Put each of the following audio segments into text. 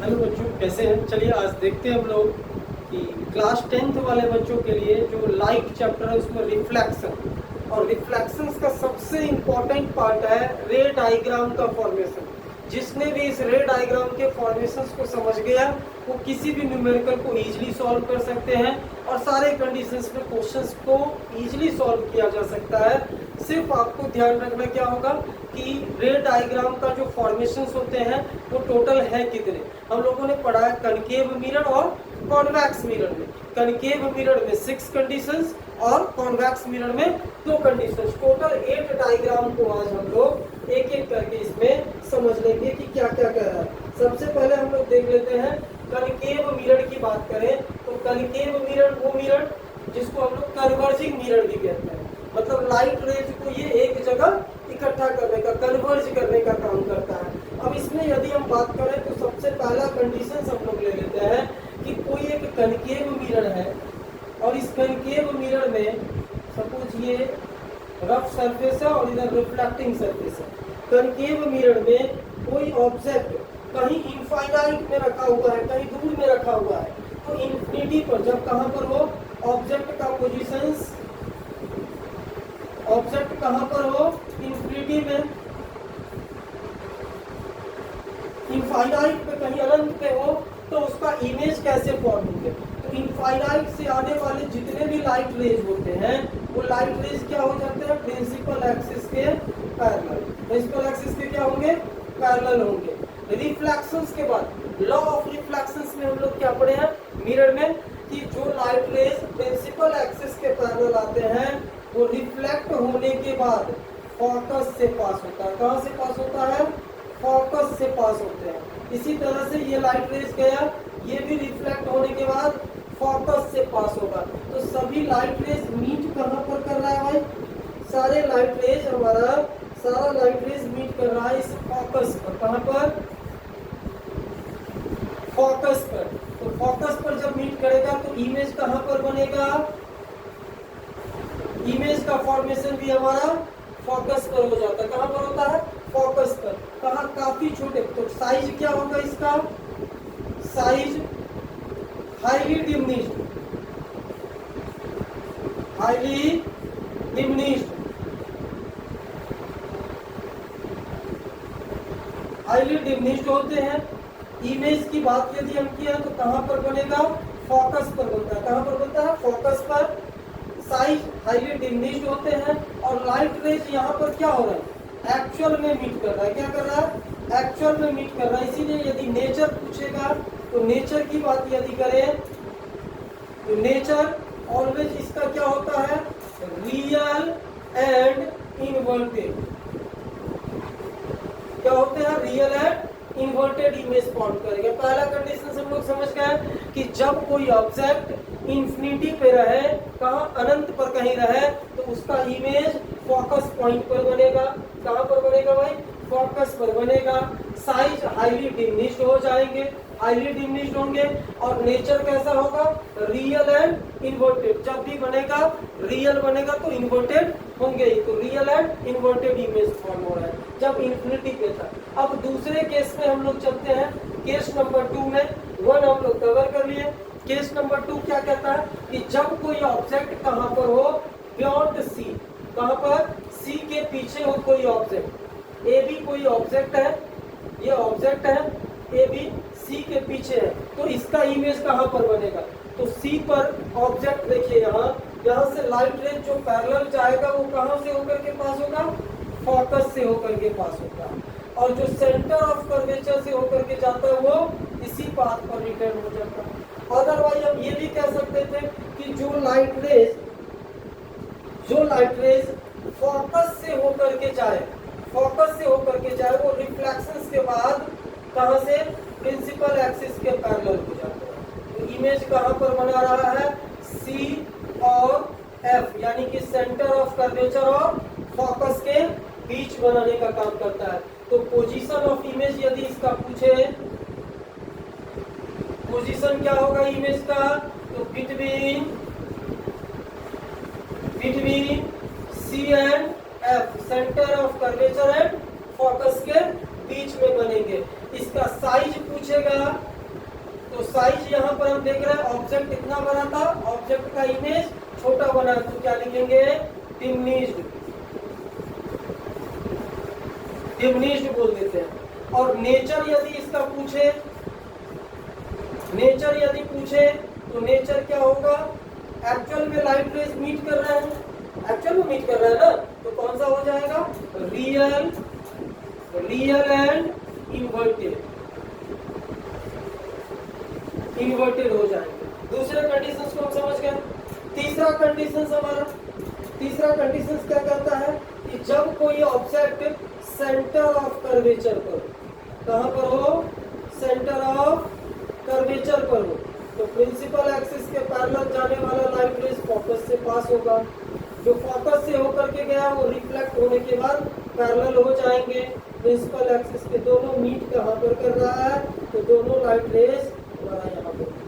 Hello बच्चों, कैसे हैं? चलिए आज देखते हैं हम लोग कि क्लास 10th वाले बच्चों के लिए जो लाइट चैप्टर है उसमें रिफ्लेक्शन, और रिफ्लेक्शंस का सबसे इम्पोर्टेंट पार्ट है रे डायग्राम का फॉर्मेशन। जिसने भी इस रे डायग्राम के फॉर्मेशंस को समझ गया वो किसी भी न्यूमेरिकल को इजीली सॉल्व कर सकते हैं और सारे कंडीशंस में क्वेश्चंस को इजीली सॉल्व किया जा सकता है। सिर्फ आपको ध्यान रखना क्या होगा कि रे डायग्राम का जो फॉर्मेशंस होते हैं वो टोटल है कितने। हम लोगों ने पढ़ा है कनकेव मिरर और कॉन्वेक्स मिरर में। कनकेव मिरर में 6 कंडीशंस और कॉन्वेक्स मिरर में 2 कंडीशंस, टोटल 8 डायग्राम को आज हम लोग एक एक करके इसमें समझ लेंगे कि क्या क्या कह रहा है। सबसे पहले हम लोग देख लेते हैं कनकेव मिरर की बात करें तो कनकेव मिरर वो मिरर जिसको हम लोग कन्वर्जिंग मिरर भी कहते हैं, मतलब लाइट रेज को ये एक जगह इकट्ठा करने का, कन्वर्ज करने का काम करता है। अब इसमें यदि हम बात करें तो सबसे पहला कंडीशन हम लोग ले लेते हैं कि कोई एक कनकेव मिरर है और इस कनकेव मिरर में सपोज ये रफ सरफेस है और इधर रिफ्लेक्टिंग सरफेस है। कनकेव मिरर में कोई ऑब्जेक्ट कहीं इनफाइनाइट में रखा हुआ है, कहीं दूर में रखा हुआ है, तो इन्फिनिटी पर जब कहां पर हो ऑब्जेक्ट का पोजीशंस, ऑब्जेक्ट कहां पर हो इन्फिनिटी में, इनफाइनाइट पे कहीं अनंत पे हो, तो उसका इमेज कैसे फॉर्म होंगे। तो इनफाइनाइट से आने वाले जितने भी लाइट रेज होते हैं वो लाइट रेज क्या हो जाते हैं प्रिंसिपल एक्सिस के पैरेलल। प्रिंसिपल एक्सिस के क्या होंगे पैरेलल होंगे। रिफ्लेक्शंस के बाद लॉ ऑफ रिफ्लेक्शंस में हम लोग क्या पढ़े हैं मिरर में कि जो लाइट रेज प्रिंसिपल एक्सिस के पैरेलल आते हैं वो रिफ्लेक्ट होने के बाद फोकस से पास होता है। कहां से पास होता है फोकस से पास होते हैं। इसी तरह से ये लाइट रेज गया, ये भी रिफ्लेक्ट होने के बाद फोकस से पास होगा। तो सभी लाइट रेज मीट कहां पर कर रहा है भाई, सारे लाइट रेज हमारा सारा लाइट रेज मीट कर रहा है इस फोकस पर। कहां पर फोकस पर। तो फोकस पर जब मीट करेगा तो इमेज कहां पर बनेगा, इमेज का फॉर्मेशन भी हमारा फोकस पर हो जाता है। कहां पर होता है फोकस पर। कहां काफी छोटे, तो साइज क्या होगा इसका, size highly diminished, highly diminished, highly diminished होते हैं। इमेज की बात यदि हम किया तो कहां पर बनेगा फोकस पर बनता है। कहां पर बनता है फोकस पर। साइज हाईली डिमिनिश्ड होते हैं और लाइट रेज यहाँ पर क्या हो रहा है एक्चुअल में मीट कर रहा है। क्या कर रहा है एक्चुअल में मीट कर रहा है। इसीलिए यदि नेचर पूछेगा तो नेचर की बात यदि करें तो नेचर ऑलवेज इसका क्या होता है रियल एंड इनवर्टेड। क्या होते हैं real and inverted image form करेगा। पहला कंडीशन हम लोग समझ गए कि जब कोई ऑब्जेक्ट इंफिनिटी पे रहे, कहां अनंत पर कहीं रहे, तो उसका इमेज फोकस पॉइंट पर बनेगा। कहां पर बनेगा भाई फोकस पर बनेगा। साइज हाईली डिमिनिश्ड हो जाएंगे, हाईली डिमिनिश्ड होंगे और नेचर कैसा होगा रियल एंड इन्वर्टेड। जब भी बनेगा रियल बनेगा तो इन्वर्टेड होंगे ही। तो real and inverted image form हो रहा है जब इंफिनिटी पे था। अब दूसरे केस में हम लोग चलते हैं, केस नंबर 2 में 1 हम लोग कवर कर लिए। केस नंबर 2 क्या कहता है कि जब कोई ऑब्जेक्ट कहां पर हो बियॉन्ड सी, कहां पर सी के पीछे हो कोई ऑब्जेक्ट, ए बी कोई ऑब्जेक्ट है, ये ऑब्जेक्ट है ए बी सी के पीछे है, तो इसका इमेज कहां पर बनेगा। तो सी पर ऑब्जेक्ट देखिए यहाँ से लाइट रेज जो पैरेलल जाएगा वो कहां से होकर के पास होगा फोकस से होकर के पास होगा, और जो सेंटर ऑफ कर्वेचर से होकर के जाता है वो इसी पाथ पर रिटर्न हो जाता है। अदरवाइज हम ये भी कह सकते थे कि जो लाइट रेज फोकस से होकर के जाए, फोकस से होकर के जाए वो रिफ्लेक्शंस के बाद कहां से प्रिंसिपल एक्सिस के पैरेलल हो जाता है। तो इमेज कहां पर बना रहा है सी और एफ, यानी कि सेंटर ऑफ कर्वेचर और फोकस के बीच बनाने का काम करता है। तो पोजीशन ऑफ इमेज यदि इसका पूछे, पोजीशन क्या होगा इमेज का, तो between C and F, centre of curvature and focus के बीच में बनेंगे। इसका साइज पूछेगा साइज यहाँ पर हम देख रहे हैं ऑब्जेक्ट इतना बड़ा था, ऑब्जेक्ट का इमेज छोटा बना, तो क्या लिखेंगे डिमिनिश्ड, डिमिनिश्ड बोल देते हैं। और नेचर यदि इसका पूछे, नेचर यदि पूछे तो नेचर क्या होगा, एक्चुअल में लाइट रेज मीट कर रहे हैं, एक्चुअल में मीट कर रहा है ना, तो कौन सा हो जाएगा real, real and inverted, inverted हो जाएंगे। दूसरे कंडीशंस को हम समझ गए। तीसरा कंडीशन हमारा, तीसरा कंडीशन क्या कहता है कि जब कोई ऑब्जेक्ट सेंटर ऑफ कर्वेचर पर, कहां पर हो, सेंटर ऑफ कर्वेचर पर हो, तो प्रिंसिपल एक्सिस के पैरेलल जाने वाला लाइट रेज फोकस से पास होगा, जो फोकस से होकर के गया वो रिफ्लेक्ट होने के बाद पैरेलल हो जाएंगे। प्रिंसिपल एक्सिस के दोनों मीट कहां पर कर रहा है, तो दोनों लाइट रेज यहाँ पर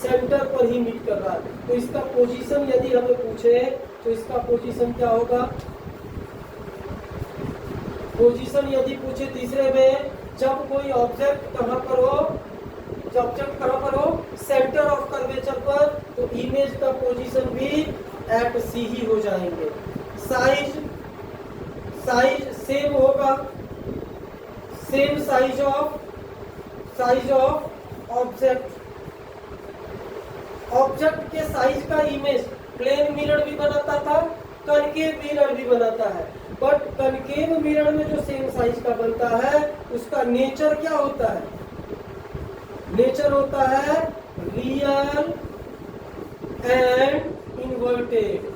सेंटर पर ही मीट कर रहा है। तो इसका पोजीशन यदि हमें पूछे तो इसका पोजीशन क्या होगा, पोजीशन यदि पूछे तीसरे में, जब कोई ऑब्जेक्ट कहां पर हो, जब ऑब्जेक्ट कहां पर हो, सेंटर ऑफ कर्वेचर पर, तो इमेज का पोजीशन भी एट सी ही हो जाएंगे। साइज, साइज सेम होगा, same size of, size of object, object के साइज का इमेज प्लेन मिरर भी बनाता था, कनकेव मिरर भी बनाता है, बट कनकेव मिरर में जो सेम साइज का बनता है उसका नेचर क्या होता है, नेचर होता है रियल एंड इन्वर्टेड,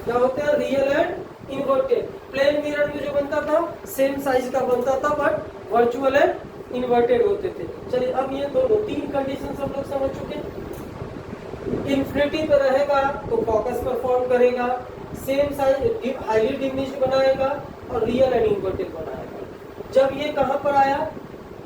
क्या होता है real and inverted. Plane mirror में जो बनता था सेम साइज का बनता था, बट वर्चुअल एंड इन्वर्टेड होते थे। चलिए अब ये दोनों तीन कंडीशन हम लोग समझ चुके। इन्फिनिटी पे रहेगा तो फोकस परफॉर्म करेगा, सेम साइज हाईली डिमिनिश्ड बनाएगा और रियल एंड इन्वर्टेड बनाएगा। जब ये कहां पर आया,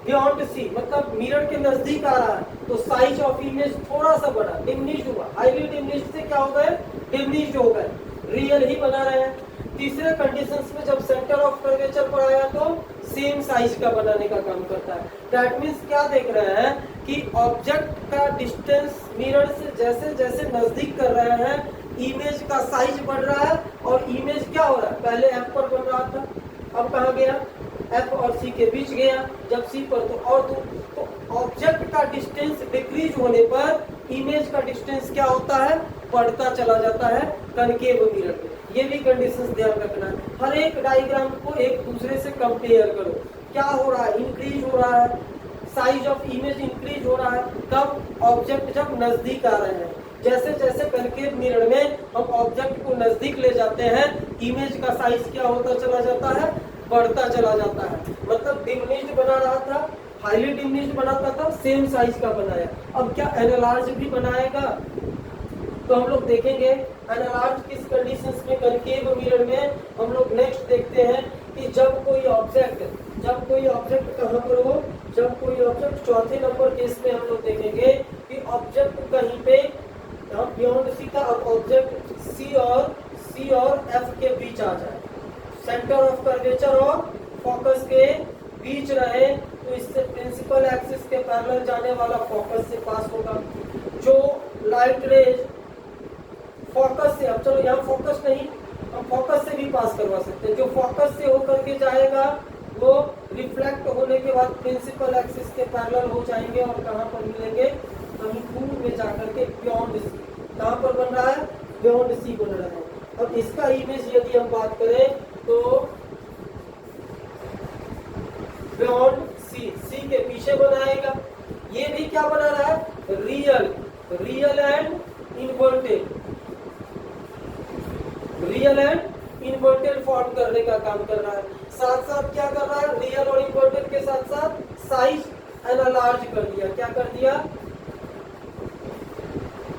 बियॉन्ड सी, मतलब मिरर के नजदीक आ रहा है, तो साइज ऑफ इमेज थोड़ा सा बड़ा, डिमिनिश्ड हुआ, हाईली डिमिनिश्ड से क्या हो गए, डिमिनिश्ड हो गए, रियल ही बना रहे हैं। तीसरे कंडीशंस में जब सेंटर ऑफ कर्वेचर पर आया तो सेम साइज का बनाने का काम करता है। दैट मीन्स क्या देख रहे हैं कि ऑब्जेक्ट का डिस्टेंस मिरर से जैसे जैसे नजदीक कर रहे हैं, इमेज का साइज बढ़ रहा है, और इमेज क्या हो रहा है, पहले एफ पर बन रहा था, अब कहाँ गया, एफ और सी के बीच गया, जब सी पर तो और तो ऑब्जेक्ट का डिस्टेंस डिक्रीज होने पर इमेज का डिस्टेंस क्या होता है, बढ़ता चला जाता है कनकेव मिरर में। ये भी कंडीशंस ध्यान रखना है। हर एक डायग्राम को एक दूसरे से कंपेयर करो, क्या हो रहा है, इंक्रीज हो रहा है, साइज ऑफ इमेज इंक्रीज हो रहा है, कब ऑब्जेक्ट जब नजदीक आ रहे हैं। जैसे जैसे कनकेव मिरर में हम ऑब्जेक्ट को नजदीक ले जाते हैं, इमेज का साइज क्या होता चला जाता है, बढ़ता चला जाता है। मतलब डिमिनिश्ड बना रहा था, हाईली डिमिनिश्ड बनाता था, सेम साइज का बनाया। अब क्या एनालार्ज भी बनाएगा, तो हम लोग देखेंगे एनालार्ज किस कंडीशंस में, कनकेव मिरर में। हम लोग नेक्स्ट देखते हैं कि जब कोई ऑब्जेक्ट कहां पर हो, जब कोई ऑब्जेक्ट, चौथे नंबर केस में हम लोग देखेंगे कि ऑब्जेक्ट कहीं पे बियॉन्ड सी था, अब ऑब्जेक्ट सी और एफ के बीच आ जाए, सेंटर ऑफ कर्वेचर और फोकस के बीच रहे, तो इससे प्रिंसिपल एक्सिस के पैरेलल जाने वाला फोकस से पास होगा। जो लाइट रेज फोकस से, अब चलो यहाँ फोकस नहीं, हम फोकस से भी पास करवा सकते हैं, जो फोकस से होकर के जाएगा वो रिफ्लेक्ट होने के बाद प्रिंसिपल एक्सिस के पैरेलल हो जाएंगे और कहाँ पर मिलेंगे, कहीं दूर में जाकर के बियॉन्ड सी, कहाँ पर बन रहा है, बियॉन्ड सी बन रहा है। अब इसका इमेज यदि हम बात करें तो बियॉन्ड सी के पीछे बनाएगा। ये भी क्या बना रहा है, real and inverted, real and inverted form करने का काम कर रहा है। साथ साथ क्या कर रहा है, रियल और इन्वर्टेड के साथ साथ साइज एनालार्ज कर दिया। क्या कर दिया,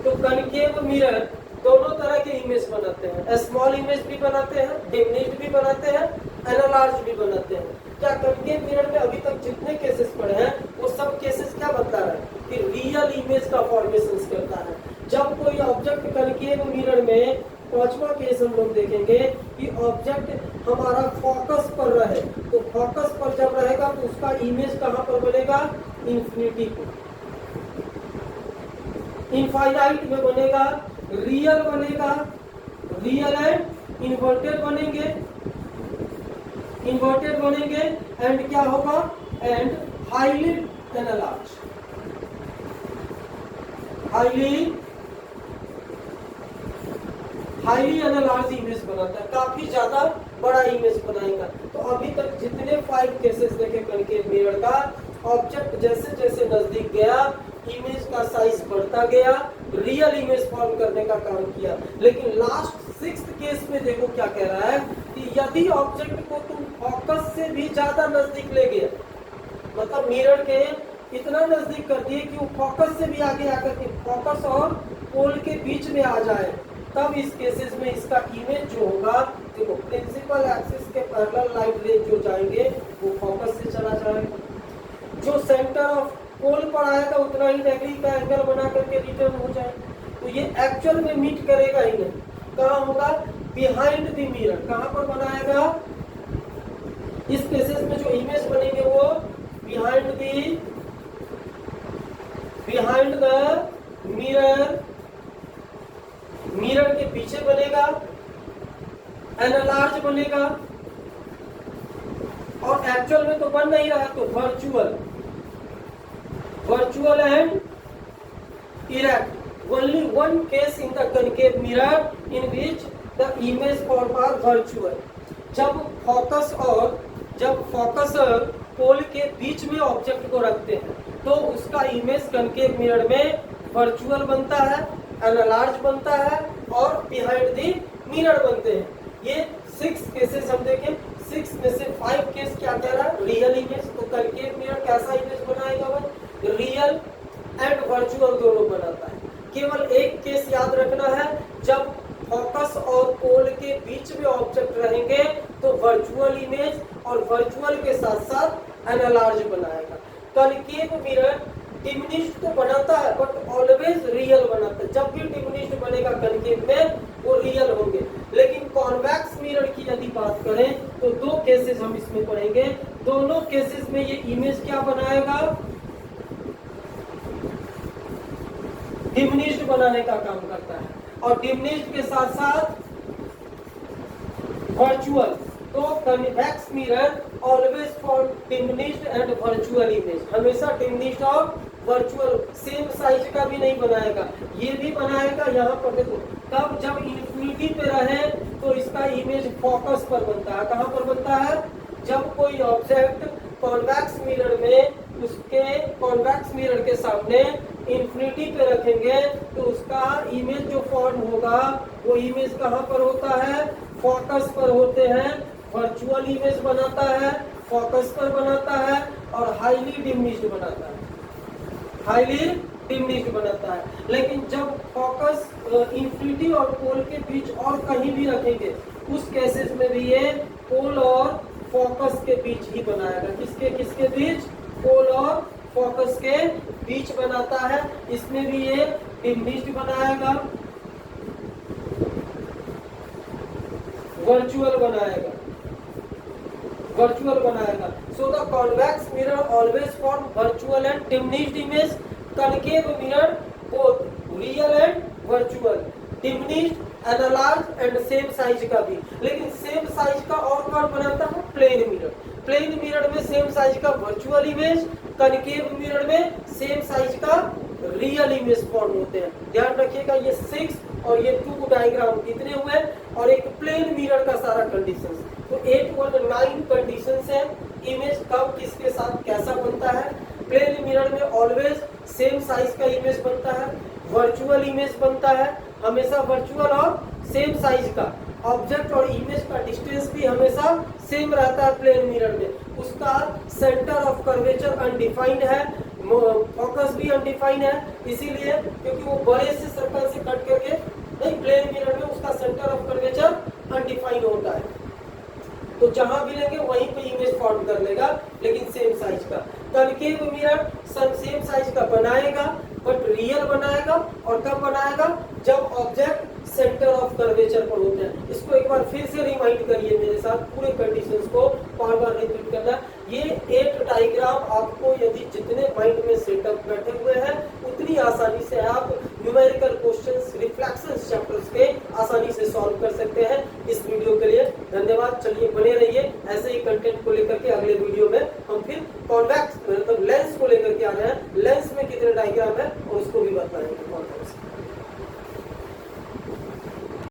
तो कनकेव मिरर दोनों तरह के इमेज बनाते हैं, स्मॉल इमेज भी बनाते हैं, डिमिनिश्ड भी बनाते हैं, एनालार्ज भी बनाते हैं। क्या कनकेव मिरर में अभी तक जितने केसेस पढ़े हैं वो सब केसेस क्या बता रहा है कि रियल इमेज का फॉर्मेशन करता है। जब कोई ऑब्जेक्ट कनकेव मिरर में, पांचवा केस हम लोग देखेंगे कि ऑब्जेक्ट हमारा फोकस पर रहे, तो फोकस पर जब रहेगा तो उसका इमेज कहां पर बनेगा, इंफिनिटी को। इनफाइनाइट में बनेगा रियल बनेगा, रियल एंड इन्वर्टेड बनेंगे, इन्वर्टेड बनेंगे एंड क्या होगा, एंड हाईली एनालार्ज, हाईली एनालार्ज इमेज बनाता है, काफी ज्यादा बड़ा इमेज बनाएगा। तो अभी तक जितने 5 केसेस देखे कनकेव मिरर का, ऑब्जेक्ट जैसे जैसे नजदीक गया इमेज का साइज बढ़ता गया, रियल इमेज फॉर्म करने का काम किया। लेकिन लास्ट 6th केस में देखो क्या कह रहा है कि यदि ऑब्जेक्ट को तुम फोकस से भी ज्यादा नजदीक ले गया, मतलब मिरर के इतना नजदीक कर दिए कि वो फोकस से भी आगे आकर के फोकस और पोल के बीच में आ जाए, तब इस केसेस में इसका इमेज जो होगा, देखो प्रिंसिपल एक्सिस के पैरेलल लाइट रेज जो जाएंगे वो फोकस से चला जाएगा, जो सेंटर ऑफ पोल पर आएगा उतना ही डिग्री का एंगल बना करके रिटर्न हो जाएगा। तो ये एक्चुअल में मीट करेगा ही नहीं, कहाँ होगा, बिहाइंड द मिरर। कहाँ पर बनाएगा, इस केसेस में जो इमेज बनेंगे वो बिहाइंड द मिरर, मिरर के पीछे बनेगा, एनालार्ज बनेगा, और एक्चुअल में तो बन नहीं रहा, तो virtual and erect. Only one case in the concave mirror in which the image form are virtual. जब फोकस पोल के बीच में ऑब्जेक्ट को रखते हैं तो उसका इमेज कनकेव मिरर में वर्चुअल बनता है, एनालार्ज बनता है और बिहाइंड द मिरर बनते हैं। ये 6 केसेस हम देखें, 6 में से 5 केस क्या कह रहा है, रियल इमेज। तो कनकेव मिरर कैसा इमेज बनाएगा, वो रियल एंड वर्चुअल दोनों बनाता है। केवल एक केस याद रखना है, जब फोकस और पोल के बीच में ऑब्जेक्ट रहेंगे तो वर्चुअल इमेज, और वर्चुअल के साथ साथ एनालार्ज बनाएगा। कनकेव मिरर डिमिनिश्ड तो बनाता है बट ऑलवेज रियल बनाता है। जब भी डिमिनिश्ड बनेगा कनकेव में वो रियल होंगे। लेकिन कॉन्वेक्स मिरर की यदि बात करें तो 2 केसेस हम इसमें पढ़ेंगे। दोनों केसेस में ये इमेज क्या बनाएगा, डिमिनिश्ड बनाने का काम करता है, और डिमिनिश्ड के साथ साथ वर्चुअल। तो convex mirror always form diminished and virtual image, हमेशा डिमिनिश्ड और वर्चुअल, सेम साइज का भी नहीं बनाएगा। ये भी बनाएगा, यहाँ पर देखो, तब जब इन्फिनिटी पे रहे तो इसका इमेज फोकस पर बनता है। कहाँ पर बनता है, जब कोई ऑब्जेक्ट कॉन्वेक्स मिरर में, उसके कॉन्वेक्स मिरर के सामने इन्फिनिटी पे रखेंगे तो उसका इमेज जो फॉर्म होगा वो इमेज कहाँ पर होता है, फोकस पर होते हैं। वर्चुअल इमेज बनाता है, फोकस पर बनाता है और हाईली डिमिनिश्ड बनाता है, हाईली डिमिनिश्ड बनाता है। लेकिन जब फोकस इन्फिनिटी और पोल के बीच और कहीं भी रखेंगे उस केसेस में भी ये पोल और फोकस के बीच ही बनाएगा। किसके बीच, पोल और फोकस के बीच बनाता है। इसमें भी ये डिमिनिश्ड बनाएगा, वर्चुअल बनाएगा, वर्चुअल बनाएगा। So the convex mirror always form virtual and diminished image, concave mirror both real and virtual, diminished, enlarge and same size का भी। लेकिन सेम साइज का और कौन बनाता है, प्लेन मिरर। प्लेन मिरर में सेम साइज का वर्चुअल इमेज, कनकेव मिरर में सेम साइज का रियल इमेज फॉर्म होते हैं। ध्यान रखिएगा, ये 6 और ये 2 डायग्राम कितने हुए, और एक प्लेन मिरर का सारा कंडीशंस। तो 8 और 9 कंडीशंस है, इमेज कब किसके साथ कैसा बनता है। प्लेन मिरर में ऑलवेज सेम साइज का इमेज बनता है, वर्चुअल इमेज बनता है, हमेशा वर्चुअल और सेम साइज का। ऑब्जेक्ट और इमेज का डिस्टेंस भी हमेशा सेम रहता है प्लेन मिरर में। उसका सेंटर ऑफ कर्वेचर अनडिफाइंड है, फोकस भी अनडिफाइंड है, इसीलिए क्योंकि वो बड़े से सर्कल से कट करके नहीं, प्लेन मिरर में उसका सेंटर ऑफ कर्वेचर अनडिफाइंड होता है। तो जहां भी लेंगे वहीं पे इमेज फॉर्म कर लेगा, लेकिन सेम साइज का। कनकेव मिरर सेम साइज का बनाएगा बट रियल बनाएगा। और कब बनाएगा, जब ऑब्जेक्ट सेंटर ऑफ कर्वेचर पर होते हैं। इसको एक बार फिर से रिमाइंड करिए मेरे साथ, पूरे कंडीशंस को बार बार रिपीट करना। ये 8 डायग्राम आपको यदि जितने माइंड में सेटअप बैठे हुए हैं उतनी आसानी से आप न्यूमेरिकल क्वेश्चंस रिफ्लेक्शंस चैप्टर्स के आसानी से सॉल्व कर सकते हैं। इस वीडियो के लिए धन्यवाद। चलिए बने रहिए, ऐसे ही कंटेंट को लेकर के अगले वीडियो में हम फिर कॉन्वेक्स मतलब लेंस को लेकर के आ रहे हैं। लेंस में कितने डायग्राम है और उसको भी बताएंगे कौन कौन से।